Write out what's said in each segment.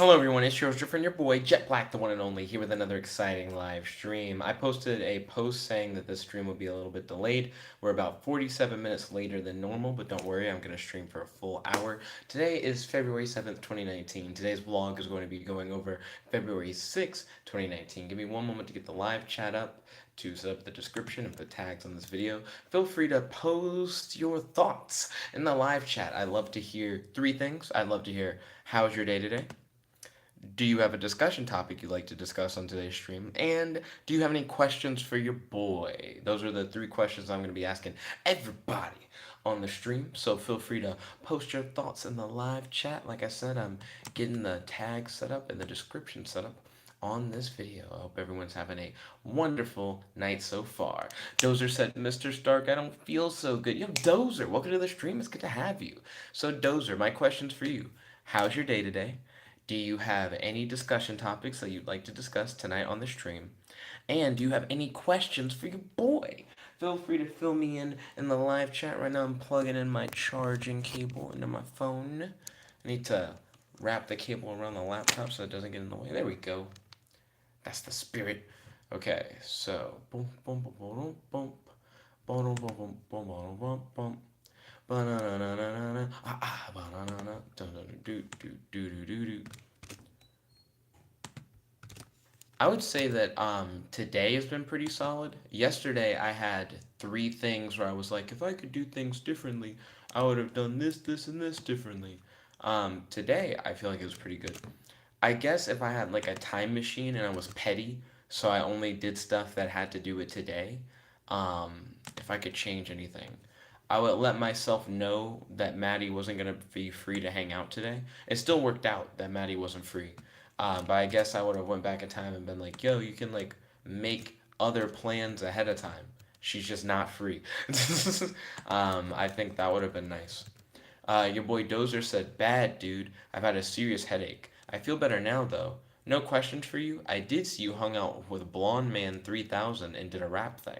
Hello everyone, it's your friend, your boy, Jet Black, the one and only, here with another exciting live stream. I posted a post saying that this stream would be a little bit delayed. We're about 47 minutes later than normal, but don't worry, I'm going to stream for a full hour. Today is February 7th, 2019. Today's vlog is going to be going over February 6th, 2019. Give me one moment to get the live chat up, to set up the description and put tags on this video. Feel free to post your thoughts in the live chat. I love to hear three things. I'd love to hear, how's your day today? Do you have a discussion topic you'd like to discuss on today's stream? And do you have any questions for your boy? Those are the three questions I'm going to be asking everybody on the stream. So feel free to post your thoughts in the live chat. Like I said, I'm getting the tag set up and the description set up on this video. I hope everyone's having a wonderful night so far. Dozer said, Mr. Stark, I don't feel so good. Yo, Dozer, welcome to the stream. It's good to have you. So, Dozer, my question's for you. How's your day today? Do you have any discussion topics that you'd like to discuss tonight on the stream? And do you have any questions for your boy? Feel free to fill me in the live chat. Right now I'm plugging in my charging cable into my phone. I need to wrap the cable around the laptop so it doesn't get in the way. There we go. That's the spirit. Okay, so boom boom boom boom boom boom boom boom boom boom boom boom. Ba-na-na-na-na-na. Ah, ba-na-na-na. Do-do-do-do-do-do-do. I would say that today has been pretty solid. Yesterday I had three things where I was like, if I could do things differently, I would have done this, this, and this differently. Today I feel like it was pretty good. I guess if I had like a time machine and I was petty, so I only did stuff that had to do with today, if I could change anything, I would let myself know that Maddie wasn't gonna be free to hang out today. It still worked out that Maddie wasn't free, but I guess I would have went back in time and been like, "Yo, you can like make other plans ahead of time. She's just not free." I think that would have been nice. Your boy Dozer said, "Bad, dude. I've had a serious headache. I feel better now, though. No questions for you. I did see you hung out with Blonde Man 3000 and did a rap thing.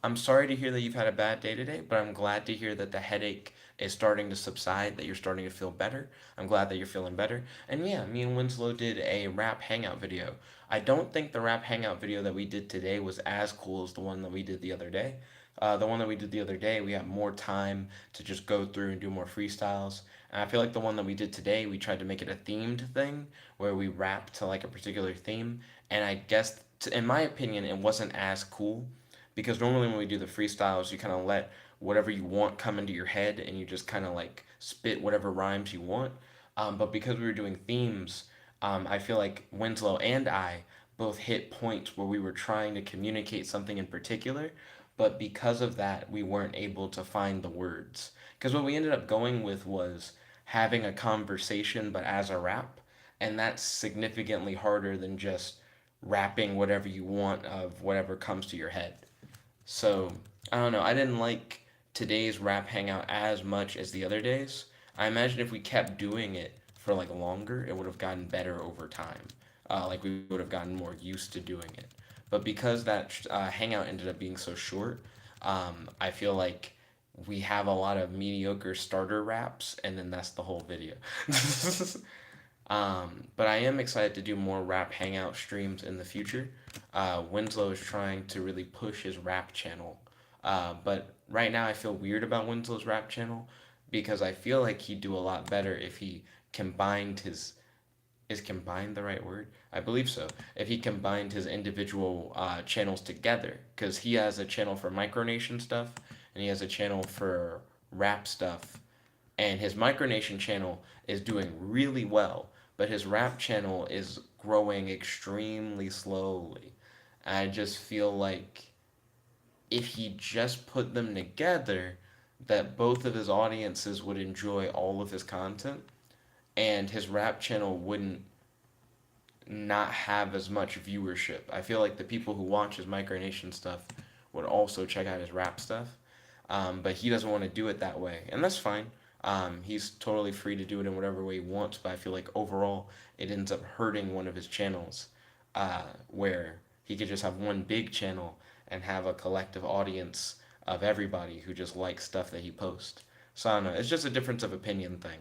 I'm sorry to hear that you've had a bad day today, but I'm glad to hear that the headache is starting to subside, that you're starting to feel better. I'm glad that you're feeling better. And yeah, me and Winslow did a rap hangout video. I don't think the rap hangout video that we did today was as cool as the one that we did the other day. The one that we did the other day, we had more time to just go through and do more freestyles. And I feel like the one that we did today, we tried to make it a themed thing where we rap to like a particular theme. And I guess, in my opinion, it wasn't as cool because normally when we do the freestyles, you kind of let whatever you want come into your head and you just kind of like spit whatever rhymes you want. But because we were doing themes, I feel like Winslow and I both hit points where we were trying to communicate something in particular, but because of that, we weren't able to find the words. Because what we ended up going with was having a conversation, but as a rap, and that's significantly harder than just rapping whatever you want of whatever comes to your head. So, I don't know. I didn't like today's rap hangout as much as the other days. I imagine if we kept doing it for like longer, it would have gotten better over time. Like we would have gotten more used to doing it. But because that hangout ended up being so short, I feel like we have a lot of mediocre starter raps, and then that's the whole video. But I am excited to do more rap hangout streams in the future. Winslow is trying to really push his rap channel. But right now I feel weird about Winslow's rap channel because I feel like he'd do a lot better if he combined his is combined the right word? I believe so. If he combined his individual channels together, because he has a channel for micronation stuff and he has a channel for rap stuff, and his micronation channel is doing really well, but his rap channel is growing extremely slowly. I just feel like if he just put them together, that both of his audiences would enjoy all of his content, and his rap channel wouldn't not have as much viewership. I feel like the people who watch his micronation stuff would also check out his rap stuff, but he doesn't want to do it that way, and that's fine. He's totally free to do it in whatever way he wants, but I feel like overall it ends up hurting one of his channels, where he could just have one big channel and have a collective audience of everybody who just likes stuff that he posts. So I don't know. It's just a difference of opinion thing.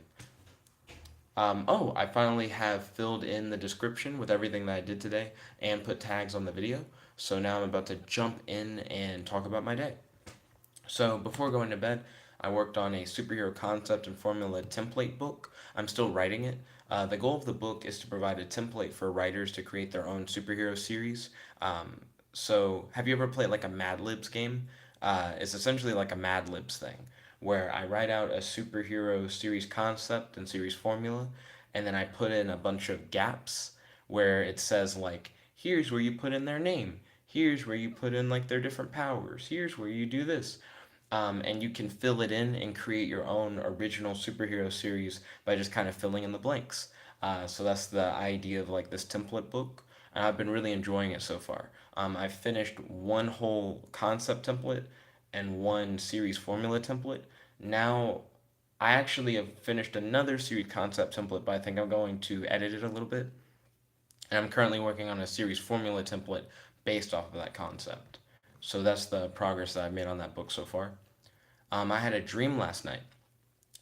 Oh, I finally have filled in the description with everything that I did today and put tags on the video. So now I'm about to jump in and talk about my day. So before going to bed, I worked on a superhero concept and formula template book. I'm still writing it. The goal of the book is to provide a template for writers to create their own superhero series. So have you ever played like a Mad Libs game? It's essentially like a Mad Libs thing where I write out a superhero series concept and series formula, and then I put in a bunch of gaps where it says like, here's where you put in their name, here's where you put in like their different powers, here's where you do this, and you can fill it in and create your own original superhero series by just kind of filling in the blanks. So that's the idea of like this template book, and I've been really enjoying it so far. I've finished one whole concept template and one series formula template. Now I actually have finished another series concept template, but I think I'm going to edit it a little bit. And I'm currently working on a series formula template based off of that concept. So that's the progress that I've made on that book so far. I had a dream last night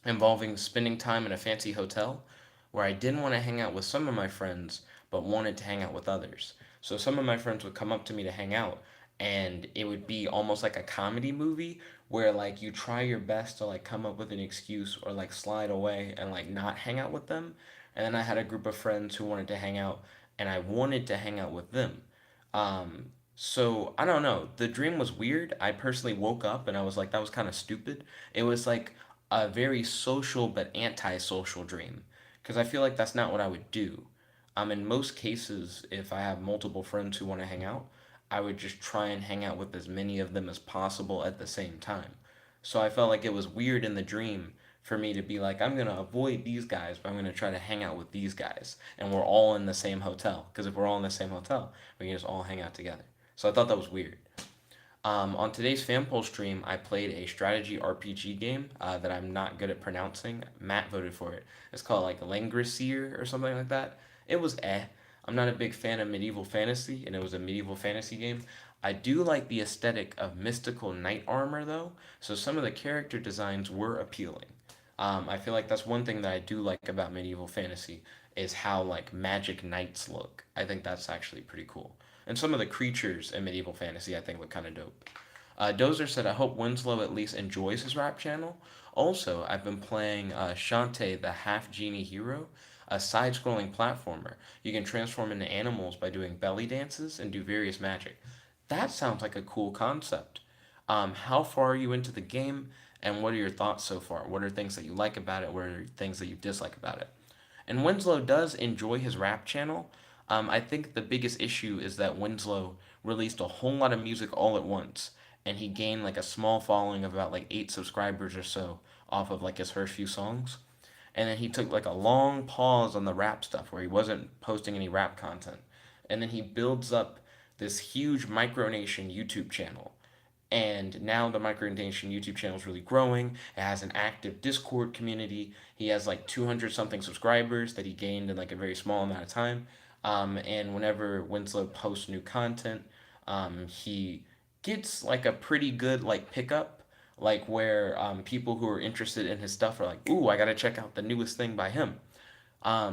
involving spending time in a fancy hotel where I didn't want to hang out with some of my friends, but wanted to hang out with others. So some of my friends would come up to me to hang out, and it would be almost like a comedy movie where like you try your best to like come up with an excuse or like slide away and like not hang out with them. And then I had a group of friends who wanted to hang out, and I wanted to hang out with them. So I don't know. The dream was weird. I personally woke up and I was like, that was kind of stupid. It was like a very social but antisocial dream because I feel like that's not what I would do. In most cases, if I have multiple friends who want to hang out, I would just try and hang out with as many of them as possible at the same time. So I felt like it was weird in the dream for me to be like, I'm going to avoid these guys, but I'm going to try to hang out with these guys. And we're all in the same hotel. Because if we're all in the same hotel, we can just all hang out together. So I thought that was weird. On today's FanPoll stream, I played a strategy RPG game that I'm not good at pronouncing. Matt voted for it. It's called like Langrisseer or something like that. It was eh. I'm not a big fan of medieval fantasy, and it was a medieval fantasy game. I do like the aesthetic of mystical knight armor, though, so some of the character designs were appealing. I feel like that's one thing that I do like about medieval fantasy is how like magic knights look. I think that's actually pretty cool. And some of the creatures in medieval fantasy I think look kind of dope. Dozer said, I hope Winslow at least enjoys his rap channel. Also, I've been playing Shantae the Half Genie Hero, a side scrolling platformer. You can transform into animals by doing belly dances and do various magic. That sounds like a cool concept. How far are you into the game, and what are your thoughts so far? What are things that you like about it? What are things that you dislike about it? And Winslow does enjoy his rap channel. I think the biggest issue is that Winslow released a whole lot of music all at once, and he gained like a small following of about like 8 subscribers or so off of like his first few songs. And then he took like a long pause on the rap stuff where he wasn't posting any rap content. And then he builds up this huge Micronation YouTube channel, and now the Micronation YouTube channel is really growing. It has an active Discord community. He has like 200 something subscribers that he gained in like a very small amount of time. And whenever Winslow posts new content, he gets like a pretty good like pickup, like where people who are interested in his stuff are like, "Ooh, I gotta check out the newest thing by him."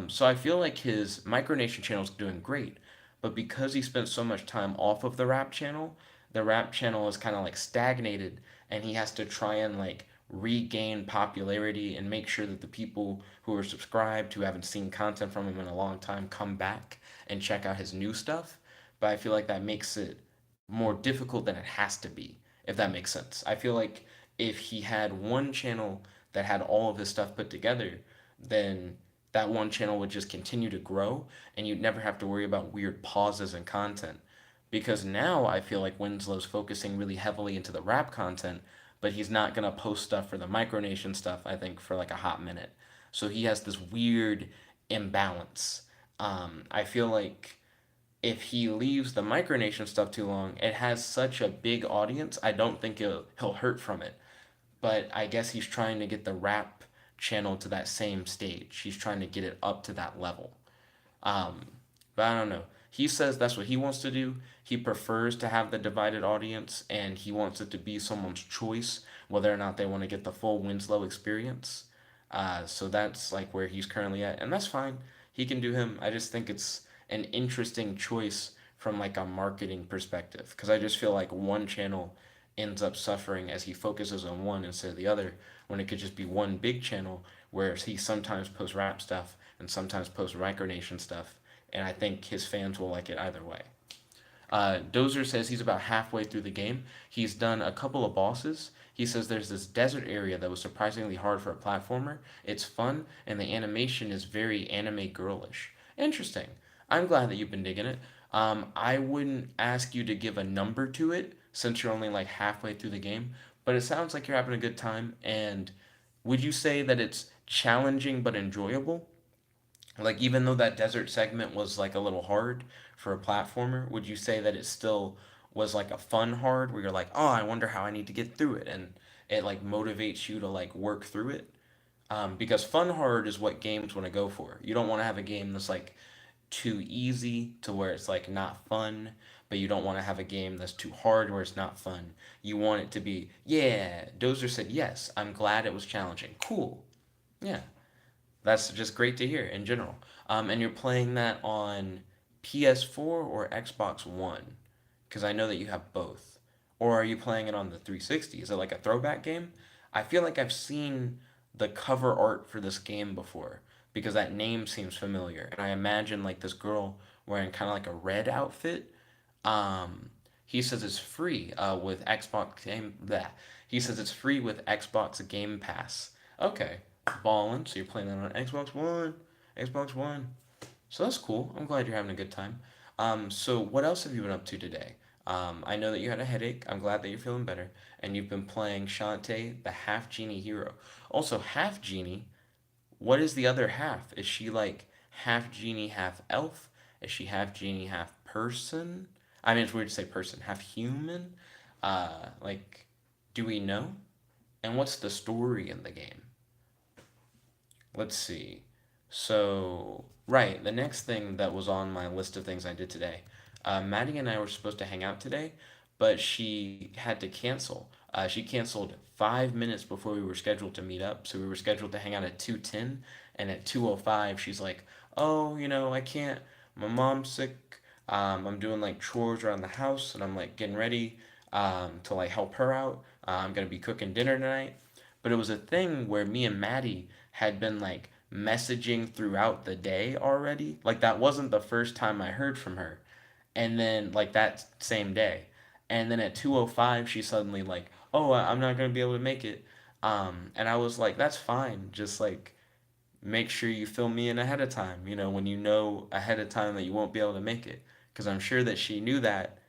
So I feel like his Micronation channel is doing great, but because he spent so much time off of the rap channel is kind of like stagnated, and he has to try and like regain popularity and make sure that the people who are subscribed, who haven't seen content from him in a long time, come back and check out his new stuff. But I feel like that makes it more difficult than it has to be, if that makes sense. I feel like if he had one channel that had all of his stuff put together, then that one channel would just continue to grow and you'd never have to worry about weird pauses in content. Because now I feel like Winslow's focusing really heavily into the rap content, but he's not going to post stuff for the Micronation stuff, I think, for like a hot minute. So he has this weird imbalance. I feel like if he leaves the Micronation stuff too long, it has such a big audience, I don't think he'll hurt from it. But I guess he's trying to get the rap channel to that same stage. He's trying to get it up to that level. Um, but I don't know. He says that's what he wants to do. He prefers to have the divided audience, and he wants it to be someone's choice whether or not they want to get the full Winslow experience. So that's like where he's currently at, and that's fine. He can do him. I just think it's an interesting choice from like a marketing perspective because I just feel like one channel ends up suffering as he focuses on one instead of the other when it could just be one big channel where he sometimes posts rap stuff and sometimes posts micronation stuff, and I think his fans will like it either way. Dozer says he's about halfway through the game. He's done a couple of bosses. He says there's this desert area that was surprisingly hard for a platformer. It's fun, and the animation is very anime girlish. Interesting. I'm glad that you've been digging it. I wouldn't ask you to give a number to it since you're only like halfway through the game, but it sounds like you're having a good time. And would you say that it's challenging but enjoyable? Like even though that desert segment was like a little hard for a platformer, would you say that it still was like a fun hard where you're like, oh, I wonder how I need to get through it, and it like motivates you to like work through it? Because fun hard is what games want to go for. You don't want to have a game that's like too easy to where it's like not fun, but you don't want to have a game that's too hard where it's not fun. You want it to be, yeah. Dozer said yes. I'm glad it was challenging. Cool. Yeah. That's just great to hear in general. And you're playing that on PS4 or Xbox One? Because I know that you have both. Or are you playing it on the 360? Is it like a throwback game? I feel like I've seen the cover art for this game before because that name seems familiar. And I imagine like this girl wearing kind of like a red outfit. Um, he says it's free with Xbox Game. That he says it's free with Xbox Game Pass. Okay, Ballin. So you're playing that on Xbox One. Xbox One. So that's cool. I'm glad you're having a good time. So what else have you been up to today? I know that you had a headache. I'm glad that you're feeling better. And you've been playing Shantae, the half genie hero. Also, half genie, what is the other half? Is she like half genie, half elf? Is she half genie, half person? I mean, it's weird to say person. Half human? Like, do we know? And what's the story in the game? Let's see. So, right, the next thing that was on my list of things I did today, Maddie and I were supposed to hang out today, but she had to cancel. She canceled 5 minutes before we were scheduled to meet up. So we were scheduled to hang out at 2:10, and at 2:05, she's like, "Oh, I can't. My mom's sick. I'm doing like chores around the house, and I'm like getting ready to like help her out. I'm gonna be cooking dinner tonight." But it was a thing where me and Maddie had been like messaging throughout the day already. Like that wasn't the first time I heard from her. And then like that same day. And then at 2:05 she suddenly like, "Oh, I'm not going to be able to make it." And I was like, "That's fine. Just like make sure you fill me in ahead of time, when you know ahead of time that you won't be able to make it." Because I'm sure that she knew that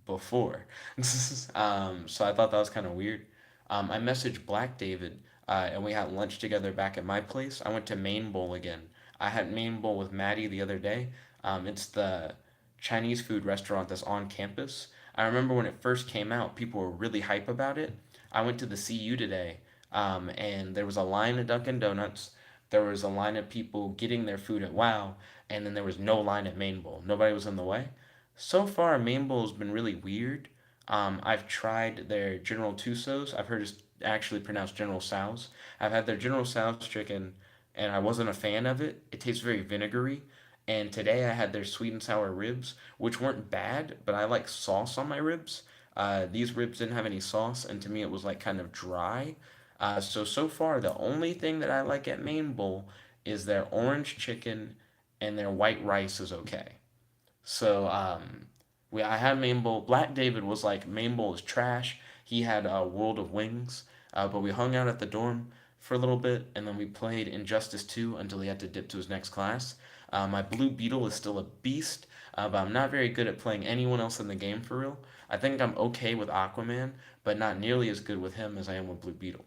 before. So I thought that was kind of weird. I messaged Black David, and we had lunch together back at my place. I went to Main Bowl again. I had Main Bowl with Maddie the other day. It's the Chinese food restaurant that's on campus. I remember when it first came out, people were really hype about it. I went to the CU today, and there was a line at Dunkin' Donuts. There was a line of people getting their food at Wow, and then there was no line at Main Bowl. Nobody was in the way. So far, Main Bowl's been really weird. I've tried their General Tusos. I've heard it's actually pronounced General Tso's. I've had their General Tso's chicken, and I wasn't a fan of it. It tastes very vinegary. And today I had their sweet and sour ribs, which weren't bad, but I like sauce on my ribs. These ribs didn't have any sauce, and to me it was like kind of dry. So far, the only thing that I like at Main Bowl is their orange chicken and their white rice is okay. So I had Main Bowl. Black David was like, Main Bowl is trash. He had World of Wings, but we hung out at the dorm for a little bit, and then we played Injustice 2 until he had to dip to his next class. My Blue Beetle is still a beast, but I'm not very good at playing anyone else in the game for real. I think I'm okay with Aquaman, but not nearly as good with him as I am with Blue Beetle.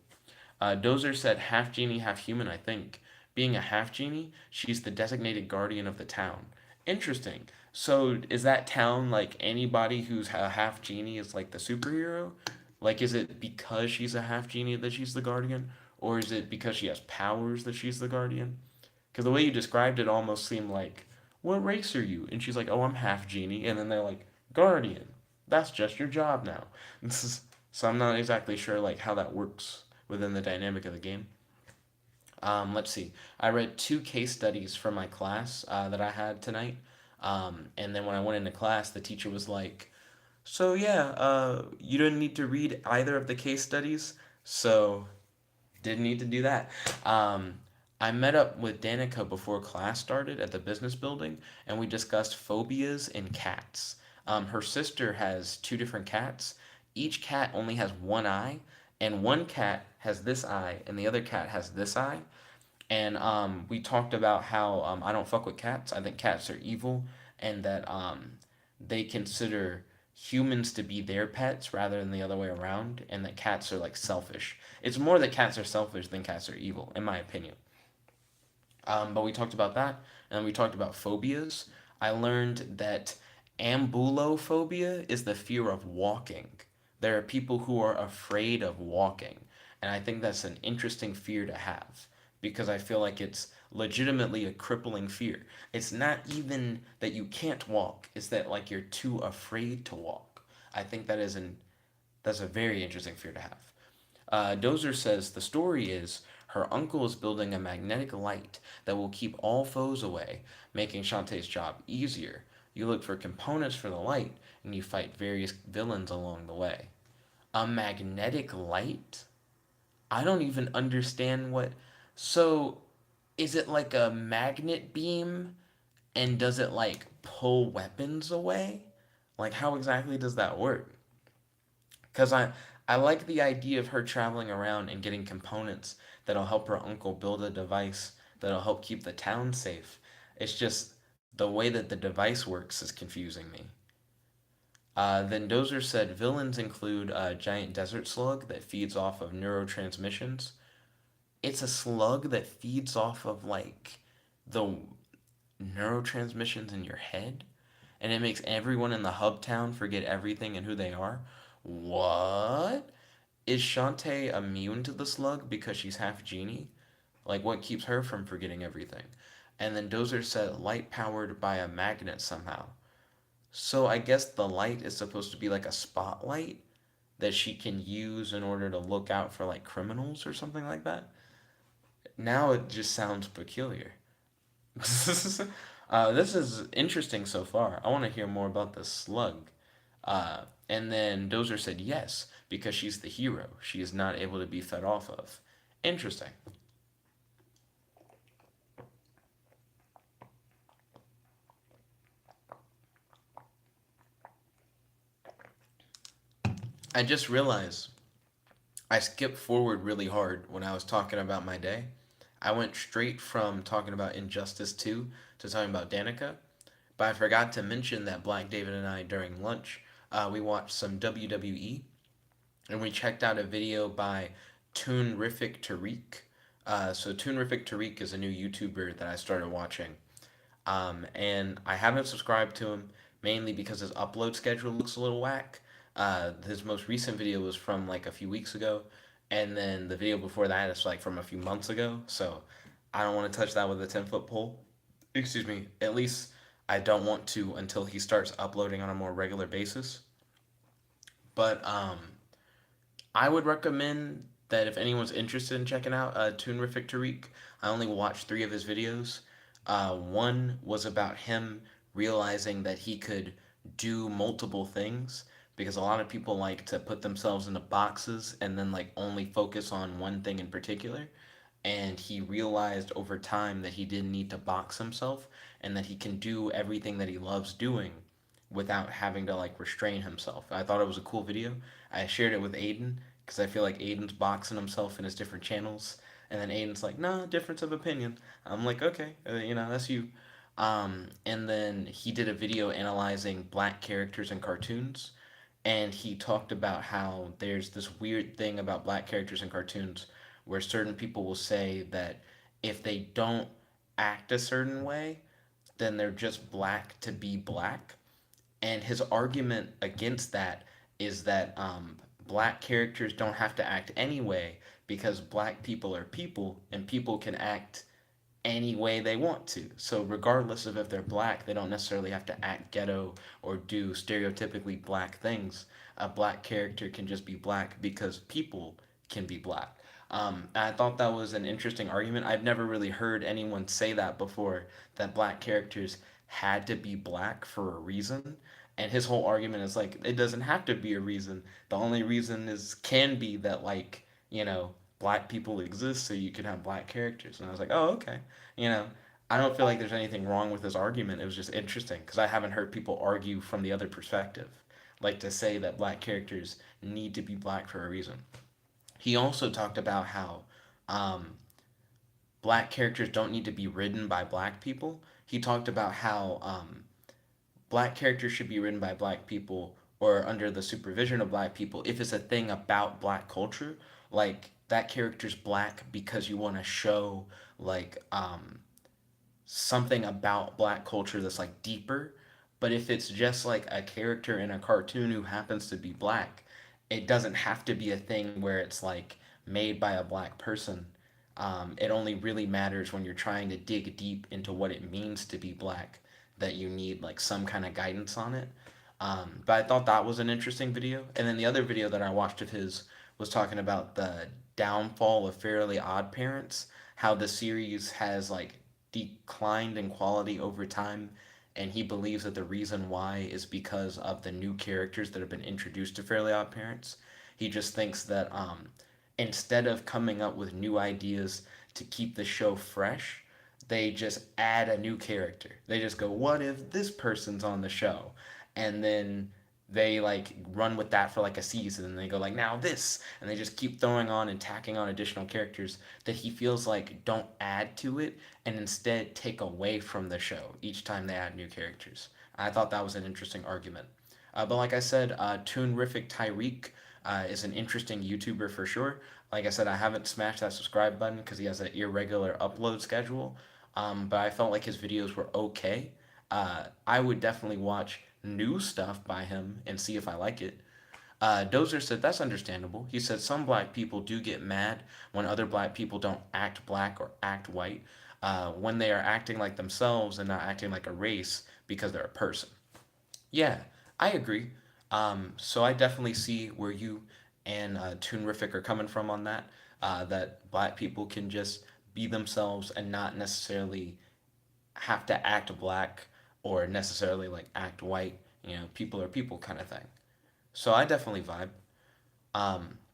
Dozer said half genie, half human, I think. Being a half genie, she's the designated guardian of the town. Interesting. So is that town like anybody who's a half genie is like the superhero? Like, is it because she's a half genie that she's the guardian? Or is it because she has powers that she's the guardian? Because the way you described it almost seemed like, what race are you? And she's like, oh, I'm half genie. And then they're like, guardian. That's just your job now. So I'm not exactly sure like how that works within the dynamic of the game. Let's see. I read two case studies for my class that I had tonight. And then when I went into class, the teacher was like, "So yeah, you didn't need to read either of the case studies, so didn't need to do that." Um, I met up with Danica before class started at the business building, and we discussed phobias in cats. Her sister has two different cats. Each cat only has one eye, and one cat has this eye, and the other cat has this eye. And we talked about how I don't fuck with cats. I think cats are evil, and that they consider humans to be their pets rather than the other way around, and that cats are like selfish. It's more that cats are selfish than cats are evil, in my opinion. But we talked about that, and we talked about phobias. I learned that ambulophobia is the fear of walking. There are people who are afraid of walking, and I think that's an interesting fear to have because I feel like it's legitimately a crippling fear. It's not even that you can't walk, it's that like you're too afraid to walk. I think that's a very interesting fear to have. Dozer says the story is her uncle is building a magnetic light that will keep all foes away, making Shantae's job easier. You look for components for the light, and you fight various villains along the way. A magnetic light? I don't even understand what. So, is it like a magnet beam, and does it like pull weapons away? Like, how exactly does that work? Because I like the idea of her traveling around and getting components that'll help her uncle build a device that'll help keep the town safe. It's just the way that the device works is confusing me. Then Dozer said villains include a giant desert slug that feeds off of neurotransmissions. It's a slug that feeds off of like the neurotransmissions in your head, and it makes everyone in the hub town forget everything and who they are. What? Is Shantae immune to the slug because she's half genie? Like, what keeps her from forgetting everything? And then Dozer said light powered by a magnet somehow. So I guess the light is supposed to be like a spotlight that she can use in order to look out for like criminals or something like that. Now it just sounds peculiar. This is interesting so far. I want to hear more about the slug. And then Dozer said yes, because she's the hero. She is not able to be fed off of. Interesting. I just realized I skipped forward really hard when I was talking about my day. I went straight from talking about Injustice 2 to talking about Danica, but I forgot to mention that Black David and I, during lunch, we watched some WWE and we checked out a video by Toonrific Tairiq. So Toonrific Tairiq is a new YouTuber that I started watching, and I haven't subscribed to him mainly because his upload schedule looks a little whack. His most recent video was from like a few weeks ago, and then the video before that is like from a few months ago. So I don't want to touch that with a 10-foot pole. Excuse me. At least I don't want to until he starts uploading on a more regular basis. But I would recommend that if anyone's interested in checking out Toonrific Tariq, I only watched three of his videos. One was about him realizing that he could do multiple things because a lot of people like to put themselves into boxes and then like only focus on one thing in particular. And he realized over time that he didn't need to box himself and that he can do everything that he loves doing without having to like restrain himself. I thought it was a cool video. I shared it with Aiden because I feel like Aiden's boxing himself in his different channels, and then Aiden's like, "Nah, difference of opinion." I'm like, "Okay, that's you." And then he did a video analyzing black characters in cartoons, and he talked about how there's this weird thing about black characters in cartoons where certain people will say that if they don't act a certain way, then they're just black to be black. And his argument against that is that black characters don't have to act anyway because black people are people and people can act any way they want to. So, regardless of if they're black, they don't necessarily have to act ghetto or do stereotypically black things. A black character can just be black because people can be black. And I thought that was an interesting argument. I've never really heard anyone say that before, that black characters had to be black for a reason. And his whole argument is like, it doesn't have to be a reason. The only reason is can be that, like, black people exist so you can have black characters. And I was like, oh, okay. You know, I don't feel like there's anything wrong with this argument. It was just interesting because I haven't heard people argue from the other perspective, like to say that black characters need to be black for a reason. He also talked about how um, black characters don't need to be written by black people. He talked about how black characters should be written by black people or under the supervision of black people if it's a thing about black culture. Like that character's black because you want to show like something about black culture that's like deeper. But if it's just like a character in a cartoon who happens to be black, it doesn't have to be a thing where it's like made by a black person. It only really matters when you're trying to dig deep into what it means to be black, that you need like some kind of guidance on it. But I thought that was an interesting video. And then the other video that I watched of his was talking about the downfall of Fairly Odd Parents, how the series has like declined in quality over time, and he believes that the reason why is because of the new characters that have been introduced to Fairly Odd Parents. He just thinks that instead of coming up with new ideas to keep the show fresh, they just add a new character. They just go, "What if this person's on the show?" And then they like run with that for like a season, and they go like, "Now this," and they just keep throwing on and tacking on additional characters that he feels like don't add to it and instead take away from the show each time they add new characters. I thought that was an interesting argument. But like I said, Toonrific Tairiq is an interesting YouTuber for sure. Like I said, I haven't smashed that subscribe button because he has an irregular upload schedule. But I felt like his videos were okay. I would definitely watch new stuff by him and see if I like it. Dozer said that's understandable. He said some black people do get mad when other black people don't act black or act white, when they are acting like themselves and not acting like a race because they're a person. Yeah, I agree. So I definitely see where you and Toonrific are coming from on that. That black people can just be themselves and not necessarily have to act black or necessarily like act white. People are people kind of thing. So I definitely vibe.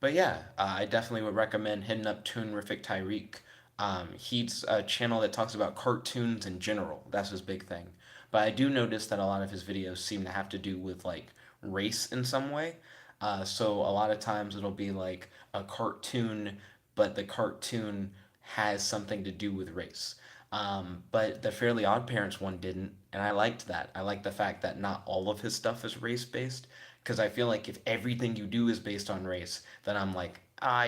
But yeah, I definitely would recommend hitting up Toonrific Tyreek. He's a channel that talks about cartoons in general. That's his big thing. But I do notice that a lot of his videos seem to have to do with like race in some way. So a lot of times it'll be like a cartoon, but the cartoon has something to do with race. But the Fairly Odd Parents one didn't, and I liked that. I like the fact that not all of his stuff is race based, because I feel like if everything you do is based on race, then I'm like,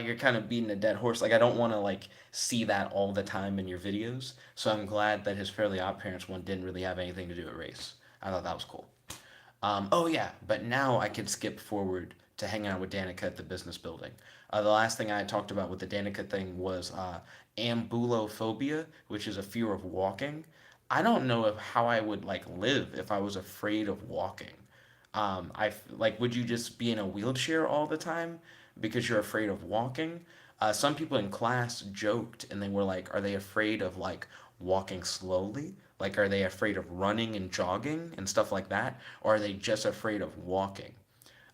you're kind of beating a dead horse. Like I don't want to like see that all the time in your videos. So I'm glad that his Fairly Odd Parents one didn't really have anything to do with race. I thought that was cool. Oh yeah, but now I can skip forward to hanging out with Danica at the business building. The last thing I talked about with the Danica thing was ambulophobia, which is a fear of walking. I don't know if how I would like live if I was afraid of walking. Like, would you just be in a wheelchair all the time because you're afraid of walking? Some people in class joked and they were like, are they afraid of like walking slowly? Like, are they afraid of running and jogging and stuff like that? Or are they just afraid of walking?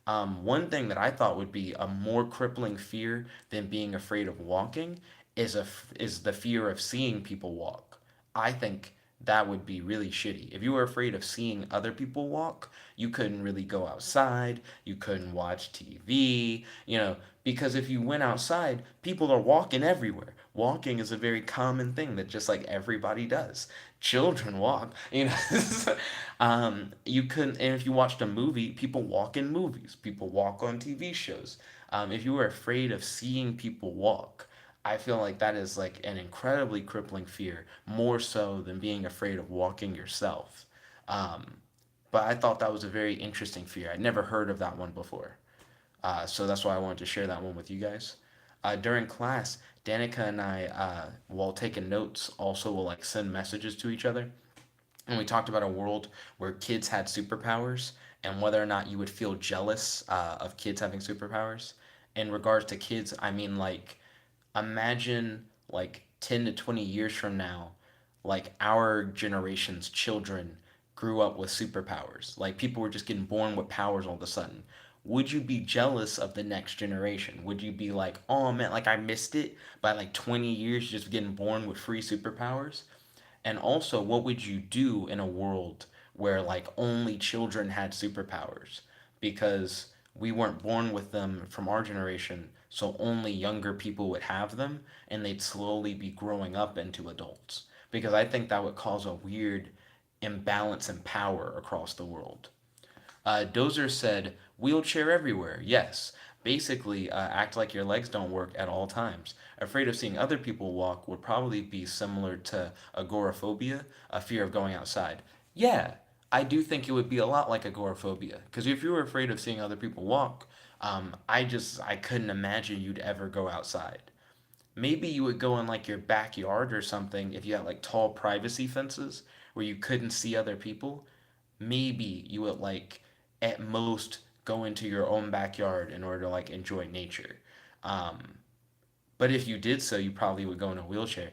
One thing that I thought would be a more crippling fear than being afraid of walking is the fear of seeing people walk. I think that would be really shitty. If you were afraid of seeing other people walk, you couldn't really go outside, you couldn't watch TV, because if you went outside, people are walking everywhere. Walking is a very common thing that just like everybody does. Children walk. You couldn't, and if you watched a movie, people walk in movies, people walk on TV shows. If you were afraid of seeing people walk, I feel like that is like an incredibly crippling fear, more so than being afraid of walking yourself. Um, but I thought that was a very interesting fear. I'd never heard of that one before. So that's why I wanted to share that one with you guys. During class, Danica and I, while taking notes, also will like send messages to each other. And we talked about a world where kids had superpowers and whether or not you would feel jealous of kids having superpowers. In regards to kids, I mean like imagine like 10 to 20 years from now, like our generation's children grew up with superpowers. Like people were just getting born with powers all of a sudden. Would you be jealous of the next generation? Would you be like, oh man, like I missed it by like 20 years just getting born with free superpowers? And also, what would you do in a world where like only children had superpowers? Because we weren't born with them from our generation, so only younger people would have them, and they'd slowly be growing up into adults. Because I think that would cause a weird imbalance in power across the world. Dozer said, wheelchair everywhere. Yes. Basically, act like your legs don't work at all times. Afraid of seeing other people walk would probably be similar to agoraphobia, a fear of going outside. Yeah, I do think it would be a lot like agoraphobia. Because if you were afraid of seeing other people walk, I couldn't imagine you'd ever go outside. Maybe you would go in like your backyard or something if you had like tall privacy fences where you couldn't see other people. Maybe you would like at most go into your own backyard in order to like enjoy nature. Um, but if you did so, you probably would go in a wheelchair.